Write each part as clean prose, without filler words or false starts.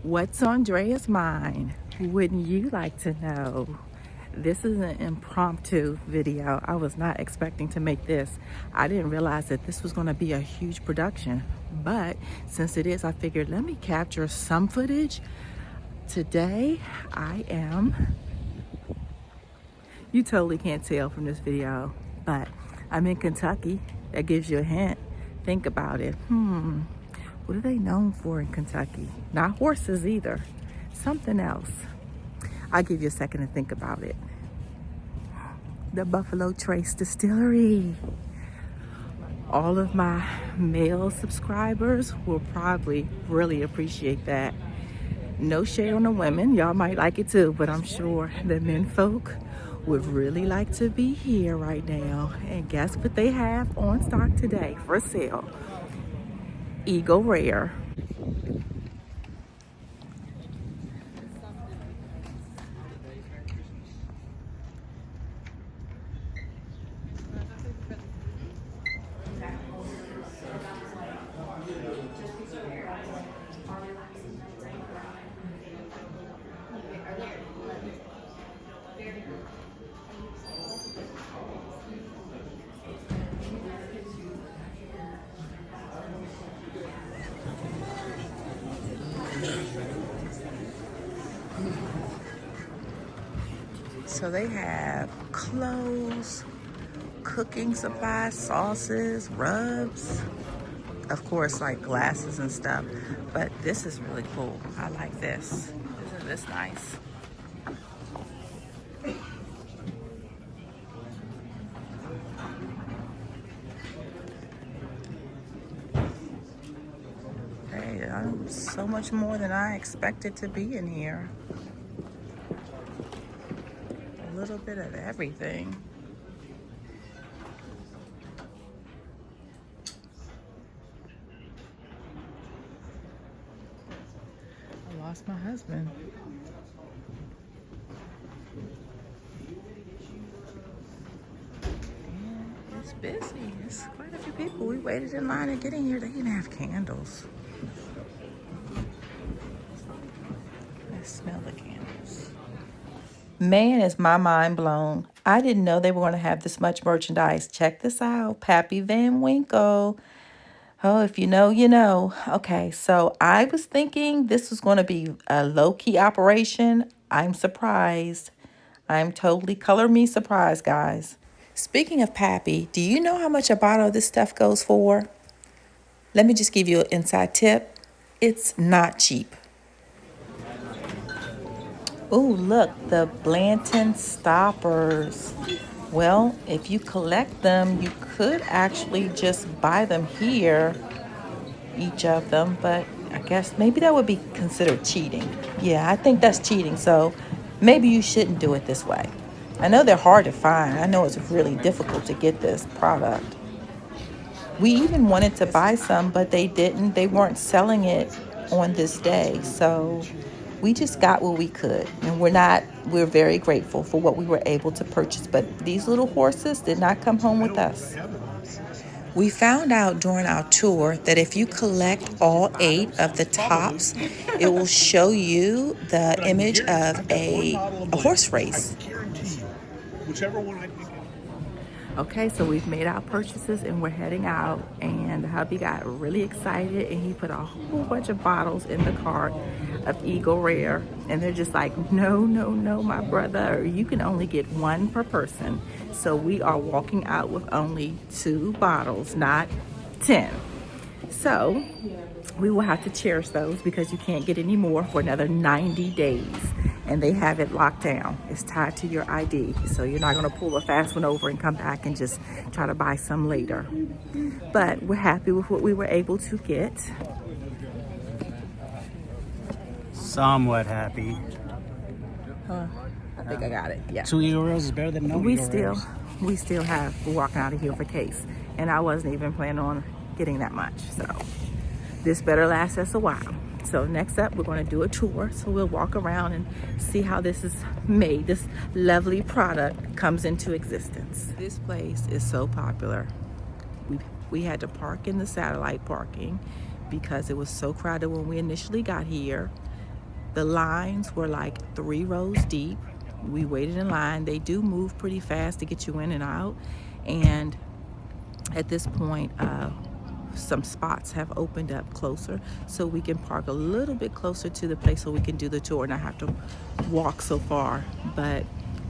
What's on Andrea's mind? Wouldn't you like to know? This is an impromptu video. I was not expecting to make this. I didn't realize that this was going to be a huge production. But since it is, I figured let me capture some footage. Today, you totally can't tell from this video, but I'm in Kentucky. That gives you a hint. Think about it. What are they known for in Kentucky? Not horses either. Something else. I'll give you a second to think about it. The Buffalo Trace Distillery. All of my male subscribers will probably really appreciate that. No shade on the women. Y'all might like it too, but I'm sure the men folk would really like to be here right now. And guess what they have on stock today for sale? Eagle Rare. So they have clothes, cooking supplies, sauces, rubs, of course, like glasses and stuff. But this is really cool. I like this. Isn't this nice? Hey, so much more than I expected to be in here. A little bit of everything. I lost my husband. And it's busy. It's quite a few people. We waited in line to get in here. They didn't have candles. Let's smell the candles. Man, is my mind blown. I didn't know they were going to have this much merchandise. Check this out. Pappy Van Winkle. Oh, if you know, you know. Okay, so I was thinking this was going to be a low-key operation. I'm surprised. I'm totally color me surprised, guys. Speaking of Pappy, do you know how much a bottle of this stuff goes for? Let me just give you an inside tip. It's not cheap. Oh, look, the Blanton stoppers. Well, if you collect them, you could actually just buy them here, each of them, but I guess maybe that would be considered cheating. Yeah, I think that's cheating, so maybe you shouldn't do it this way. I know they're hard to find. I know it's really difficult to get this product. We even wanted to buy some, but they didn't. They weren't selling it on this day, so we just got what we could, and we're very grateful for what we were able to purchase, but these little horses did not come home with us. We found out during our tour that if you collect all 8 of the tops, it will show you the image of a horse race. Whichever one I pick. Okay, so we've made our purchases and we're heading out, and the hubby got really excited and he put a whole bunch of bottles in the cart of Eagle Rare, and they're just like, no, my brother, you can only get 1 per person. So we are walking out with only 2 bottles, not 10. So we will have to cherish those because you can't get any more for another 90 days. And they have it locked down. It's tied to your ID. So you're not gonna pull a fast one over and come back and just try to buy some later. But we're happy with what we were able to get. Somewhat happy. I think I got it, yeah. 2 Eagle Rares is better than no We Eagle Rares. we still have, we're walking out of here with a case. And I wasn't even planning on getting that much. So this better last us a while. So next up, we're going to do a tour. So we'll walk around and see how this is made. This lovely product comes into existence. This place is so popular. We had to park in the satellite parking because it was so crowded when we initially got here. The lines were like 3 rows deep. We waited in line. They do move pretty fast to get you in and out. And at this point, some spots have opened up closer, so we can park a little bit closer to the place so we can do the tour and not have to walk so far. But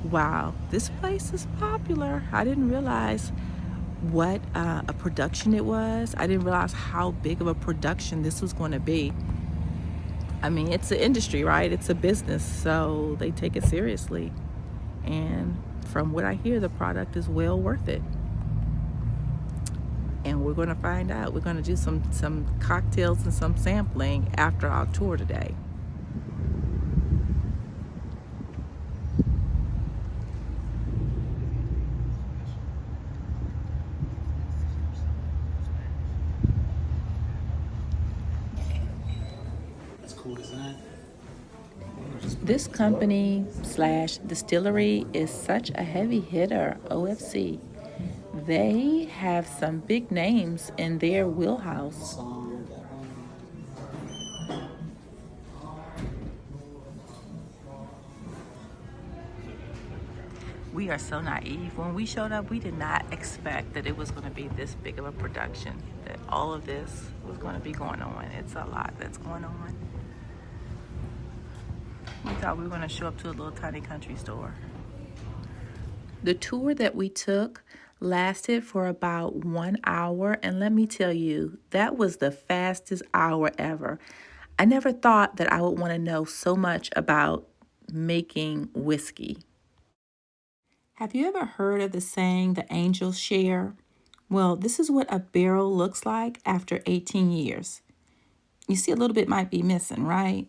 wow, this place is popular. I didn't realize what a production it was. I didn't realize how big of a production this was going to be. I mean, it's an industry, right? It's a business, so they take it seriously. And from what I hear, the product is well worth it. And we're going to find out. We're going to do some cocktails and some sampling after our tour today. That's cool, isn't it? This company slash distillery is such a heavy hitter, OFC. They have some big names in their wheelhouse. We are so naive. When we showed up, we did not expect that it was going to be this big of a production, that all of this was going to be going on. It's a lot that's going on. We thought we were going to show up to a little tiny country store. The tour that we took lasted for about 1 hour, and let me tell you, that was the fastest hour ever. I never thought that I would want to know so much about making whiskey. Have you ever heard of the saying, the angels share? Well, this is what a barrel looks like after 18 years. You see, a little bit might be missing, right?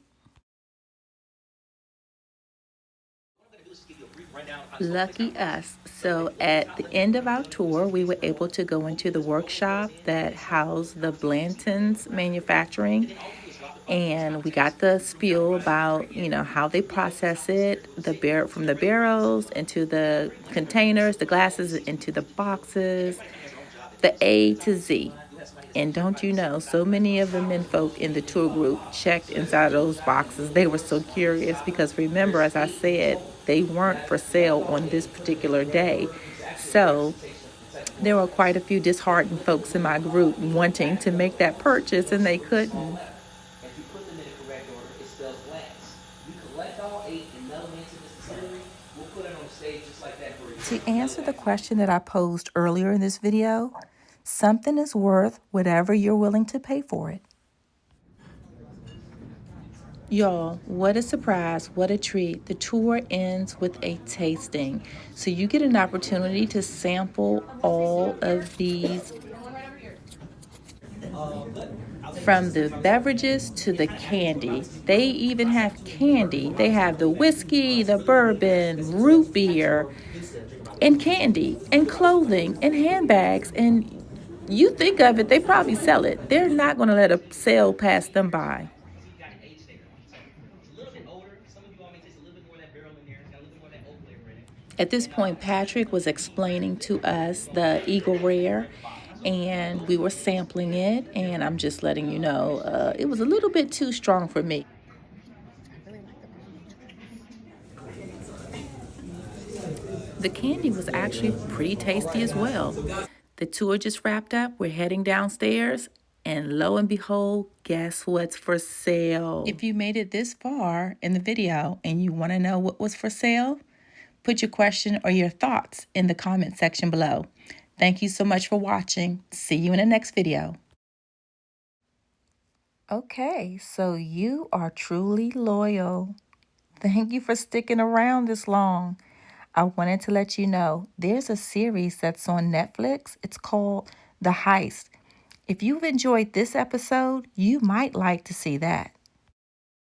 Lucky us. So at the end of our tour, we were able to go into the workshop that housed the Blanton's manufacturing. And we got the spiel about, how they process it, from the barrels into the containers, the glasses into the boxes, the A to Z. And don't you know, so many of the menfolk in the tour group checked inside those boxes. They were so curious because remember, as I said, they weren't for sale on this particular day. So there were quite a few disheartened folks in my group wanting to make that purchase, and they couldn't. To answer the question that I posed earlier in this video, something is worth whatever you're willing to pay for it. Y'all, what a surprise, what a treat. The tour ends with a tasting. So you get an opportunity to sample all of these, from the beverages to the candy. They even have candy. They have the whiskey, the bourbon, root beer, and candy, and clothing, and handbags. And you think of it, they probably sell it. They're not going to let a sale pass them by. At this point, Patrick was explaining to us the Eagle Rare, and we were sampling it, and I'm just letting you know, it was a little bit too strong for me. The candy was actually pretty tasty as well. The tour just wrapped up. We're heading downstairs, and lo and behold, guess what's for sale? If you made it this far in the video and you want to know what was for sale, put your question or your thoughts in the comment section below. Thank you so much for watching. See you in the next video. Okay, so you are truly loyal. Thank you for sticking around this long. I wanted to let you know there's a series that's on Netflix. It's called The Heist. If you've enjoyed this episode, you might like to see that.